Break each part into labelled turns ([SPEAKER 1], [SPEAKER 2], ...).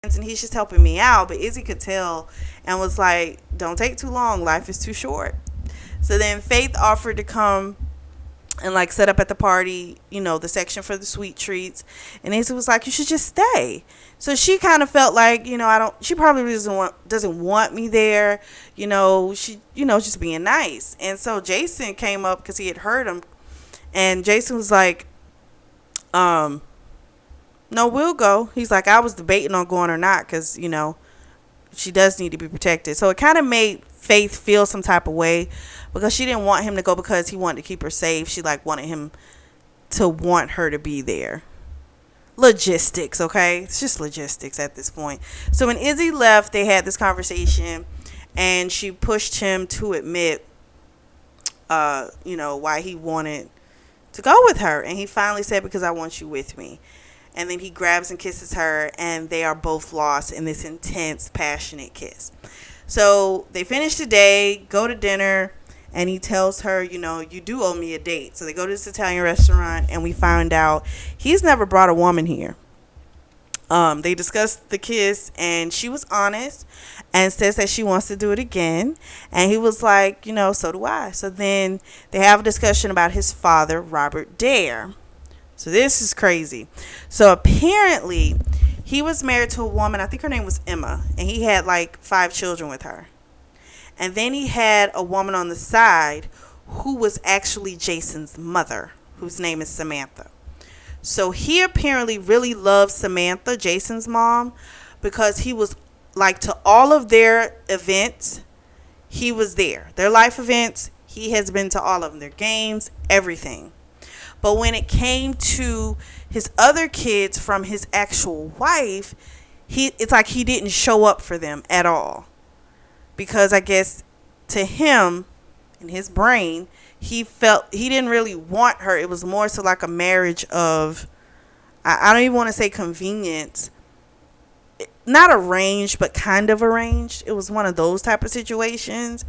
[SPEAKER 1] and he's just helping me out. But Izzy could tell and was like, don't take too long. Life is too short. So then Faith offered to come and like set up at the party, the section for the sweet treats. And Izzy was like, you should just stay. So she kind of felt like, she probably doesn't want me there. Just being nice. And so Jason came up because he had heard him. And Jason was like, no, we'll go. He's like, I was debating on going or not because, she does need to be protected. So it kind of made Faith feel some type of way because she didn't want him to go because he wanted to keep her safe. She like wanted him to want her to be there. Logistics, okay? It's just logistics at this point. So when Izzy left, they had this conversation and she pushed him to admit, why he wanted to go with her. And he finally said, because I want you with me. And then he grabs and kisses her, and they are both lost in this intense, passionate kiss. So they finish the day, go to dinner, and he tells her, you do owe me a date. So they go to this Italian restaurant, and we find out he's never brought a woman here. They discussed the kiss, and she was honest and says that she wants to do it again. And he was like, so do I. So then they have a discussion about his father, Robert Dare. So this is crazy. So apparently he was married to a woman, I think her name was Emma, and he had like 5 children with her. And then he had a woman on the side who was actually Jason's mother, whose name is Samantha. So he apparently really loved Samantha, Jason's mom, because he was like to all of their events, he was there. Their life events, he has been to all of them, their games, everything. But when it came to his other kids from his actual wife, it's like he didn't show up for them at all. Because I guess to him, in his brain, he felt he didn't really want her. It was more so like a marriage of, I don't even want to say convenience. Not arranged, but kind of arranged. It was one of those type of situations.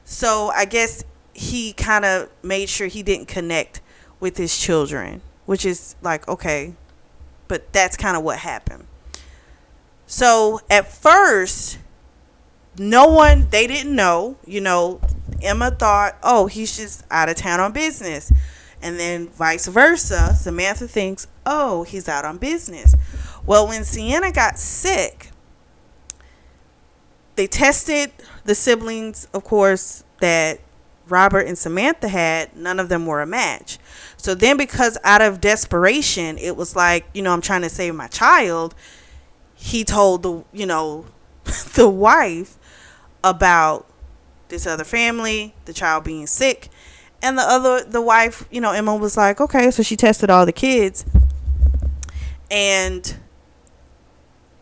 [SPEAKER 1] So I guess he kind of made sure he didn't connect with his children, which is like, okay, but that's kind of what happened. So at first, they didn't know, Emma thought, oh, he's just out of town on business. And then vice versa, Samantha thinks, oh, he's out on business. Well, when Sienna got sick, they tested the siblings, of course, that Robert and Samantha had. None of them were a match. So then, because out of desperation, it was like, I'm trying to save my child, he told the wife about this other family, the child being sick. And the wife, Emma was like, okay. So she tested all the kids. And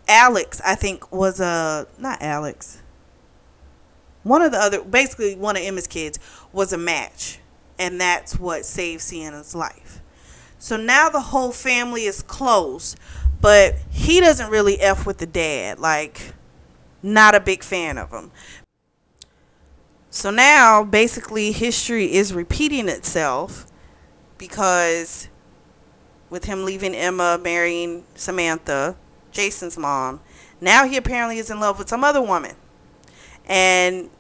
[SPEAKER 1] Alex, I think, was not Alex. One of Emma's kids was a match. And that's what saved Sienna's life. So now the whole family is close. But he doesn't really F with the dad. Like, not a big fan of him. So now, basically, history is repeating itself. Because with him leaving Emma, marrying Samantha, Jason's mom, now he apparently is in love with some other woman. And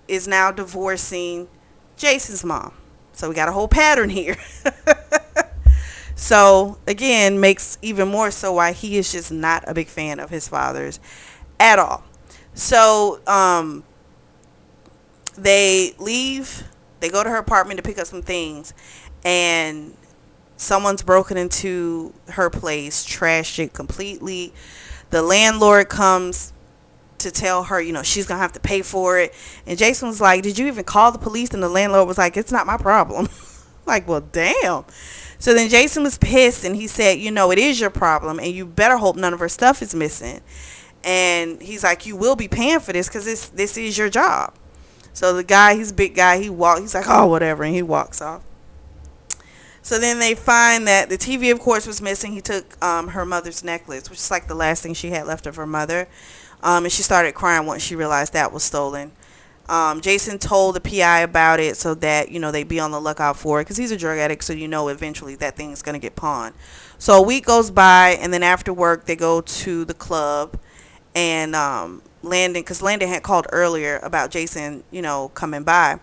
[SPEAKER 1] is now divorcing Jason's mom. So we got a whole pattern here. So, again, makes even more so why he is just not a big fan of his father's at all. So, they leave. They go to her apartment to pick up some things. And someone's broken into her place, trashed it completely. The landlord comes to tell her, she's going to have to pay for it. And Jason was like, did you even call the police? And the landlord was like, it's not my problem. Like, well, damn. So then Jason was pissed and he said, it is your problem and you better hope none of her stuff is missing. And he's like, you will be paying for this because this is your job. So the guy, he's a big guy, he's like, oh, whatever. And he walks off. So then they find that the TV, of course, was missing. He took her mother's necklace, which is like the last thing she had left of her mother. And she started crying once she realized that was stolen. Jason told the PI about it so that, they'd be on the lookout for it because he's a drug addict. So, eventually that thing's going to get pawned. So a week goes by and then after work they go to the club And Landon, because Landon had called earlier about Jason, coming by.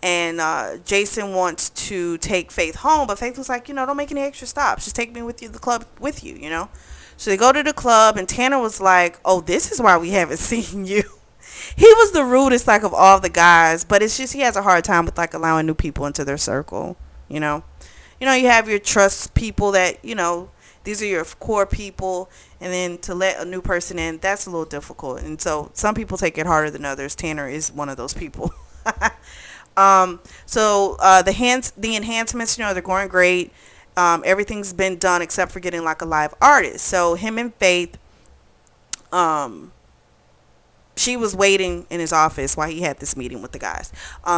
[SPEAKER 1] And Jason wants to take Faith home, but Faith was like, don't make any extra stops. Just take me with you to the club with you. So they go to the club, and Tanner was like, oh, this is why we haven't seen you. He was the rudest, like, of all the guys, but it's just he has a hard time with, like, allowing new people into their circle, you have your trust people that, these are your core people, and then to let a new person in, that's a little difficult. And so some people take it harder than others. Tanner is one of those people. The enhancements, they're going great. Everything's been done except for getting like a live artist. So him and Faith, she was waiting in his office while he had this meeting with the guys.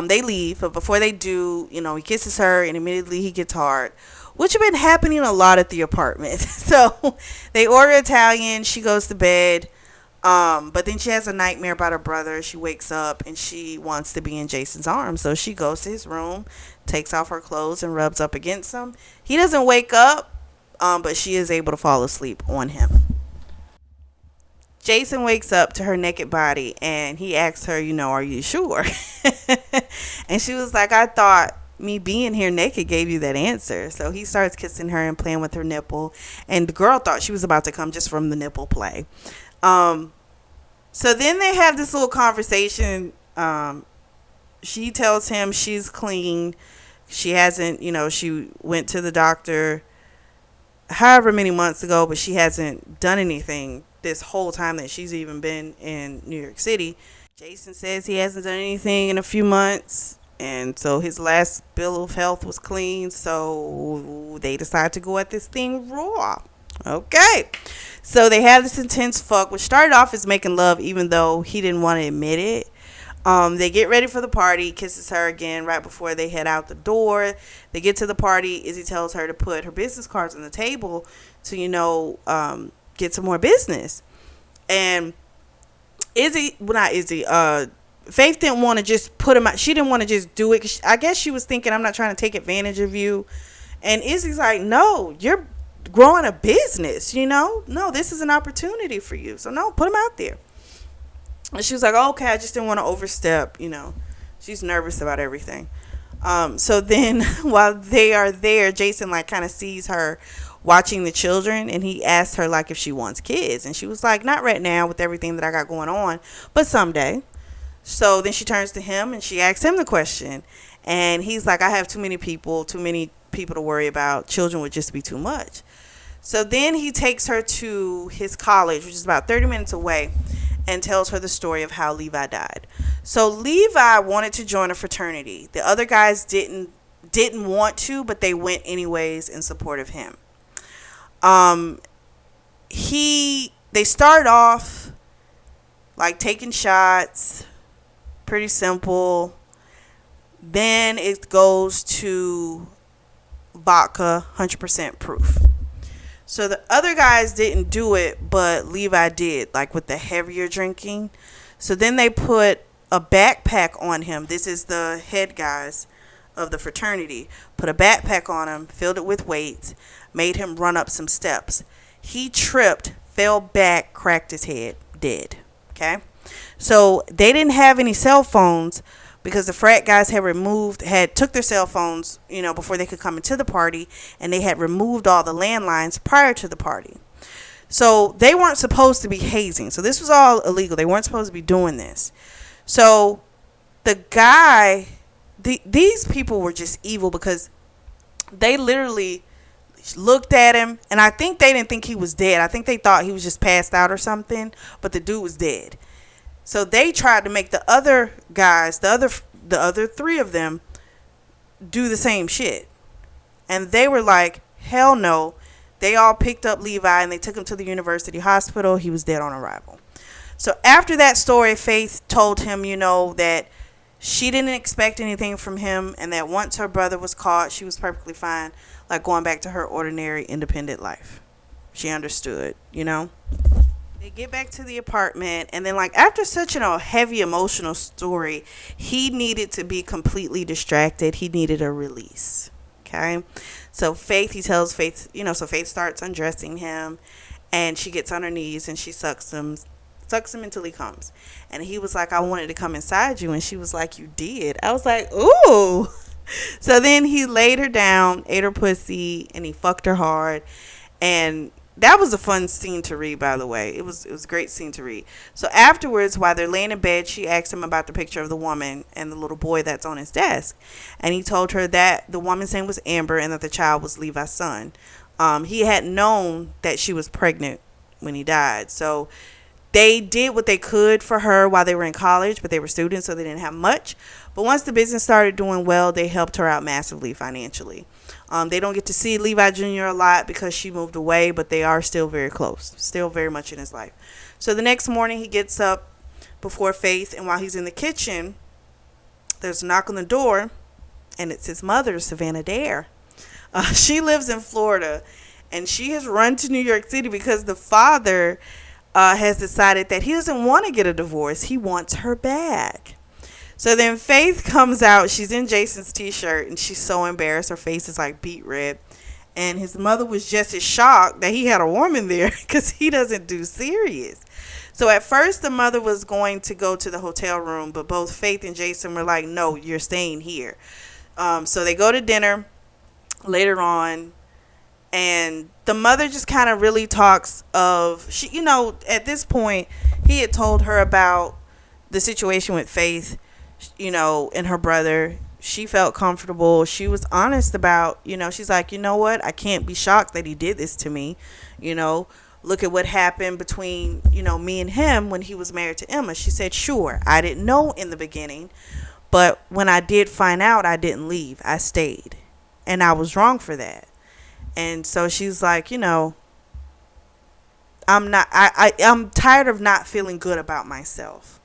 [SPEAKER 1] They leave, but before they do, he kisses her and immediately he gets hard, which have been happening a lot at the apartment. So they order Italian. She goes to bed. But then she has a nightmare about her brother. She wakes up and she wants to be in Jason's arms. So she goes to his room, takes off her clothes and rubs up against him. He doesn't wake up, but she is able to fall asleep on him. Jason wakes up to her naked body and he asks her, are you sure? And she was like, I thought me being here naked gave you that answer. So he starts kissing her and playing with her nipple. And the girl thought she was about to come just from the nipple play. So then they have this little conversation. She tells him she's clean. She hasn't, she went to the doctor however many months ago, but she hasn't done anything this whole time that she's even been in New York City. Jason says he hasn't done anything in a few months. And so his last bill of health was clean. So they decide to go at this thing raw. Okay. So they have this intense fuck, which started off as making love, even though he didn't want to admit it. They get ready for the party, kisses her again right before they head out the door. They get to the party. Izzy tells her to put her business cards on the table to, get some more business. And Faith didn't want to just put him out. She didn't want to just do it. I guess she was thinking, I'm not trying to take advantage of you. And Izzy's like, no, you're growing a business, no, this is an opportunity for you. So no, put him out there. And she was like, okay, I just didn't want to overstep, she's nervous about everything. So then while they are there, Jason like kind of sees her watching the children, and he asked her like if she wants kids, and she was like, not right now with everything that I got going on, but someday. So then she turns to him and she asks him the question, and he's like, I have too many people to worry about. Children would just be too much. So then he takes her to his college, which is about 30 minutes away, and tells her the story of how Levi died. So Levi wanted to join a fraternity. The other guys didn't want to, but they went anyways in support of him. They start off like taking shots, pretty simple. Then it goes to vodka, 100% proof. So the other guys didn't do it, but Levi did, like with the heavier drinking. So then they put a backpack on him. This is the head guys of the fraternity. Put a backpack on him, filled it with weights, made him run up some steps. He tripped, fell back, cracked his head, dead. Okay? So they didn't have any cell phones because the frat guys took their cell phones, before they could come into the party, and they had removed all the landlines prior to the party. So they weren't supposed to be hazing. So this was all illegal. They weren't supposed to be doing this. So these people were just evil because they literally looked at him, and I think they didn't think he was dead. I think they thought he was just passed out or something, but the dude was dead. So they tried to make the other guys, the other three of them, do the same shit. And they were like, hell no. They all picked up Levi and they took him to the university hospital. He was dead on arrival. So after that story, Faith told him, that she didn't expect anything from him, and that once her brother was caught, she was perfectly fine, like going back to her ordinary independent life. She understood, They get back to the apartment, and then like after such a heavy emotional story, he needed to be completely distracted. He needed a release. Okay. So he tells Faith, so Faith starts undressing him, and she gets on her knees and she sucks him Sucks him until he comes. And he was like, I wanted to come inside you. And she was like, you did. I was like, ooh. So then he laid her down, ate her pussy, and he fucked her hard. And that was a fun scene to read, by the way. It was a great scene to read. So afterwards, while they're laying in bed, she asked him about the picture of the woman and the little boy that's on his desk. And he told her that the woman's name was Amber and that the child was Levi's son. He had known that she was pregnant when he died. So they did what they could for her while they were in college, but they were students, so they didn't have much. But once the business started doing well, they helped her out massively financially. They don't get to see Levi Jr. a lot because she moved away, but they are still very close, still very much in his life. So the next morning, he gets up before Faith, and while he's in the kitchen, there's a knock on the door, and it's his mother, Savannah Dare. She lives in Florida, and she has run to New York City because the father has decided that he doesn't want to get a divorce. He wants her back. So then Faith comes out. She's in Jason's t-shirt, and she's so embarrassed. Her face is like beet red. And his mother was just as shocked that he had a woman there because he doesn't do serious. So at first, the mother was going to go to the hotel room, but both Faith and Jason were like, no, you're staying here. So they go to dinner later on. And the mother just kind of really talks of, she, at this point, he had told her about the situation with Faith, and her brother. She felt comfortable. She was honest about, she's like, you know what? I can't be shocked that he did this to me. Look at what happened between, me and him when he was married to Emma. She said, sure, I didn't know in the beginning, but when I did find out, I didn't leave. I stayed. And I was wrong for that. And so she's like, I'm tired of not feeling good about myself.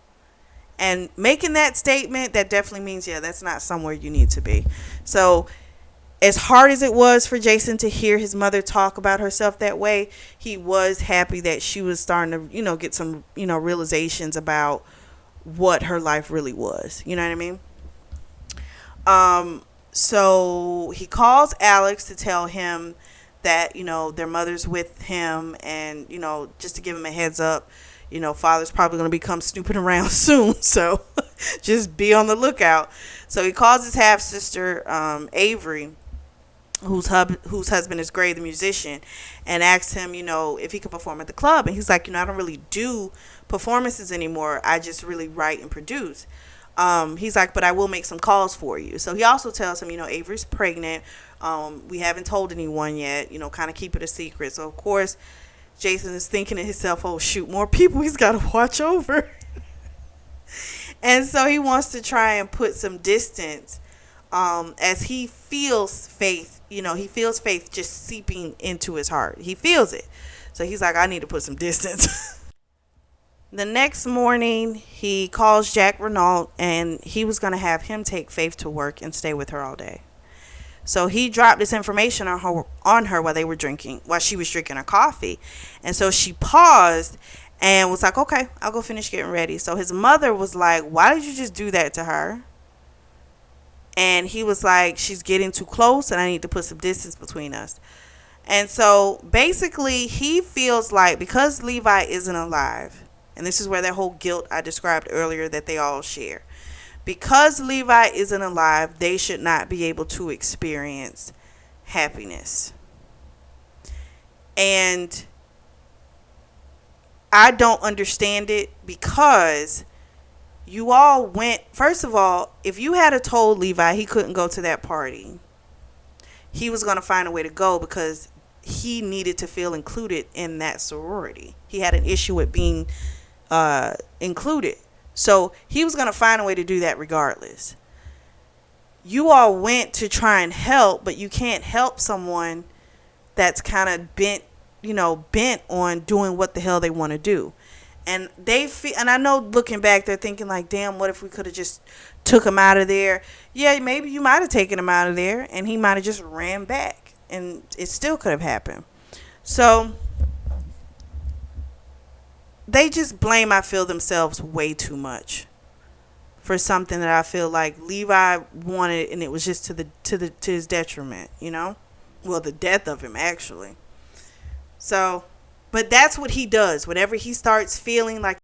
[SPEAKER 1] And making that statement, that definitely means, that's not somewhere you need to be. So as hard as it was for Jason to hear his mother talk about herself that way, he was happy that she was starting to, get some, realizations about what her life really was. You know what I mean? So he calls Alex to tell him that, their mother's with him and, just to give him a heads up, father's probably going to become snooping around soon. So just be on the lookout. So he calls his half sister, Avery, whose husband is Gray, the musician, and asks him, if he could perform at the club. And he's like, I don't really do performances anymore. I just really write and produce. He's like, but I will make some calls for you. So he also tells him, Avery's pregnant. We haven't told anyone yet, kind of keep it a secret. So, of course, Jason is thinking to himself, oh, shoot, more people he's got to watch over. And so he wants to try and put some distance as he feels Faith, he feels Faith just seeping into his heart. He feels it. So he's like, I need to put some distance. The next morning, he calls Jack Renault, and he was going to have him take Faith to work and stay with her all day. So he dropped this information on her while she was drinking her coffee. And so she paused and was like, okay, I'll go finish getting ready. So his mother was like, why did you just do that to her? And he was like, she's getting too close and I need to put some distance between us. And so basically he feels like because Levi isn't alive, and this is where that whole guilt I described earlier that they all share. Because Levi isn't alive, they should not be able to experience happiness. And I don't understand it because you all went, first of all, if you had told Levi he couldn't go to that party, he was going to find a way to go because he needed to feel included in that sorority. He had an issue with being included. So he was going to find a way to do that regardless. You all went to try and help, but you can't help someone that's kind of bent on doing what the hell they want to do. And and I know looking back, they're thinking like, damn, what if we could have just took him out of there? Yeah, maybe you might have taken him out of there and he might have just ran back and it still could have happened. So they just blame, I feel, themselves way too much for something that I feel like Levi wanted, and it was just to his detriment, well, the death of him actually. So, but that's what he does. Whenever he starts feeling like